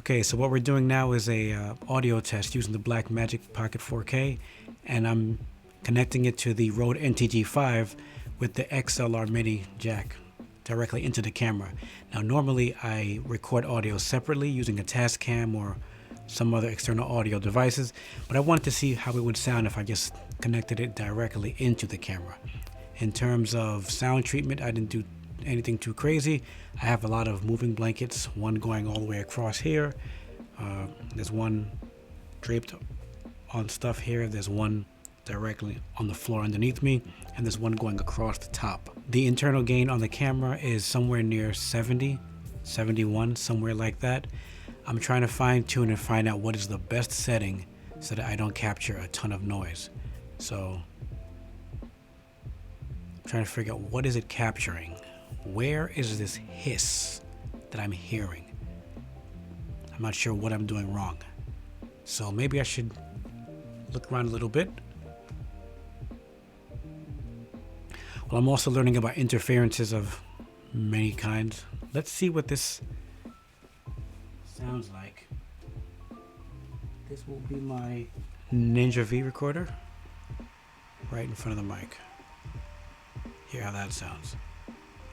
Okay, so what we're doing now is a audio test using the Blackmagic Pocket 4K, and I'm connecting it to the Rode NTG5 with the XLR Mini jack directly into the camera. Now normally I record audio separately using a Tascam or some other external audio devices, but I wanted to see how it would sound if I just connected it directly into the camera. In terms of sound treatment, I didn't do anything too crazy. I have a lot of moving blankets, one going all the way across here. There's one draped on stuff here. There's one directly on the floor underneath me, and there's one going across the top. The internal gain on the camera is somewhere near 70, 71, somewhere like that. I'm trying to fine tune and find out what is the best setting so that I don't capture a ton of noise. So I'm trying to figure out what is it capturing. Where is this hiss that I'm hearing? I'm not sure what I'm doing wrong. So maybe I should look around a little bit. Well, I'm also learning about interferences of many kinds. Let's see what this sounds like. This will be my Ninja V recorder right in front of the mic. Hear how that sounds.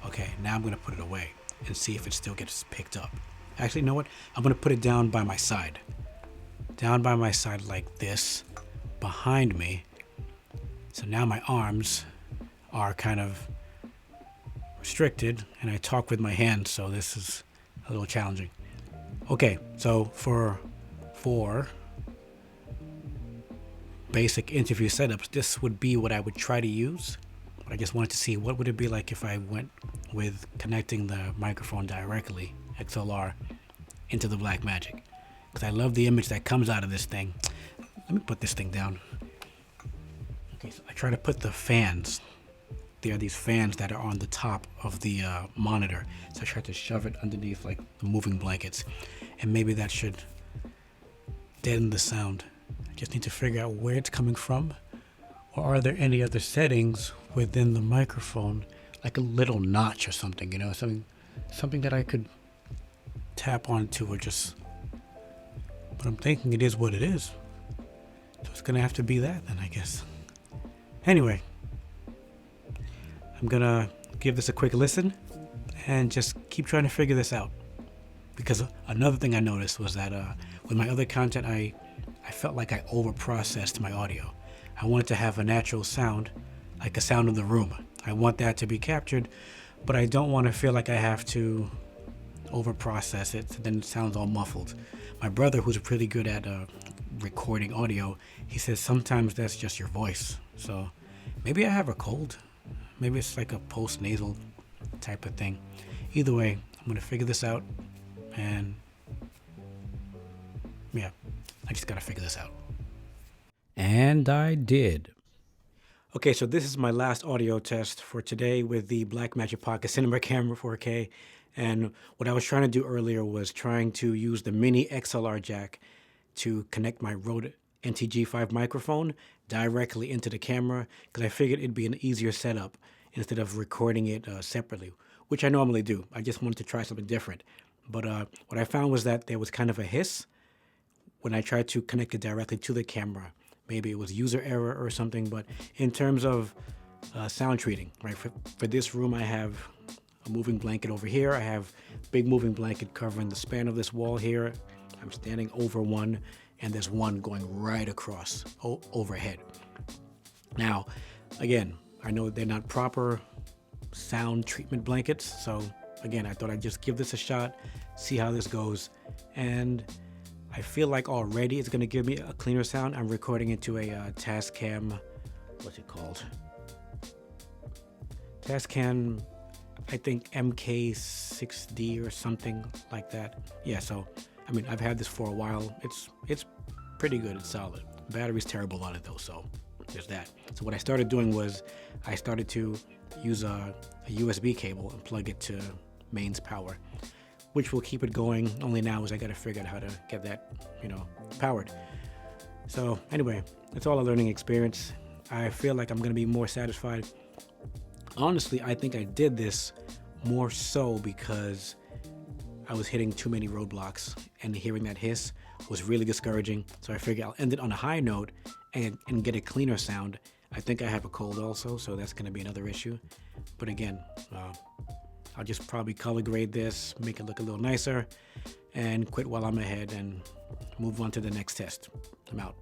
Okay, now I'm gonna put it away and see if it still gets picked up. Actually, you know what? I'm gonna put it down by my side. Down by my side like this, behind me. So now my arms are kind of restricted and I talk with my hands, so this is a little challenging. Okay, so for basic interview setups, this would be what I would try to use. But I just wanted to see what would it be like if I went with connecting the microphone directly, XLR, into the Blackmagic. Because I love the image that comes out of this thing. Let me put this thing down. Okay, so I try to put the fans. There are these fans that are on the top of the monitor. So I try to shove it underneath like the moving blankets. And maybe that should deaden the sound. I just need to figure out where it's coming from. Or are there any other settings within the microphone, like a little notch or something, you know, something that I could tap onto or just, but I'm thinking it is what it is. So it's gonna have to be that then, I guess. Anyway, I'm gonna give this a quick listen and just keep trying to figure this out. Because another thing I noticed was that with my other content, I felt like I over-processed my audio. I want it to have a natural sound, like a sound of the room. I want that to be captured, but I don't want to feel like I have to over-process it, so then it sounds all muffled. My brother, who's pretty good at recording audio, he says sometimes that's just your voice. So maybe I have a cold. Maybe it's like a post-nasal type of thing. Either way, I'm going to figure this out, and yeah, I just got to figure this out. And I did. Okay, so this is my last audio test for today with the Blackmagic Pocket Cinema Camera 4K. And what I was trying to do earlier was trying to use the mini XLR jack to connect my Rode NTG5 microphone directly into the camera, because I figured it'd be an easier setup instead of recording it separately, which I normally do. I just wanted to try something different. But what I found was that there was kind of a hiss when I tried to connect it directly to the camera. Maybe it was user error or something, but in terms of sound treating, right? For this room, I have a moving blanket over here. I have a big moving blanket covering the span of this wall here. I'm standing over one, and there's one going right across overhead. Now, again, I know they're not proper sound treatment blankets, so again, I thought I'd just give this a shot, see how this goes, and I feel like already it's going to give me a cleaner sound. I'm recording into a Tascam, what's it called? Tascam, I think MK6D or something like that. Yeah, so, I mean, I've had this for a while. It's pretty good, it's solid. Battery's terrible on it though, so there's that. So what I started doing was I started to use a USB cable and plug it to mains power, which will keep it going. Only now is I got to figure out how to get that, powered. So anyway, it's all a learning experience. I feel like I'm going to be more satisfied. Honestly, I think I did this more so because I was hitting too many roadblocks, and hearing that hiss was really discouraging. So I figured I'll end it on a high note and get a cleaner sound. I think I have a cold also, so that's going to be another issue. But again, I'll just probably color grade this, make it look a little nicer, and quit while I'm ahead and move on to the next test. I'm out.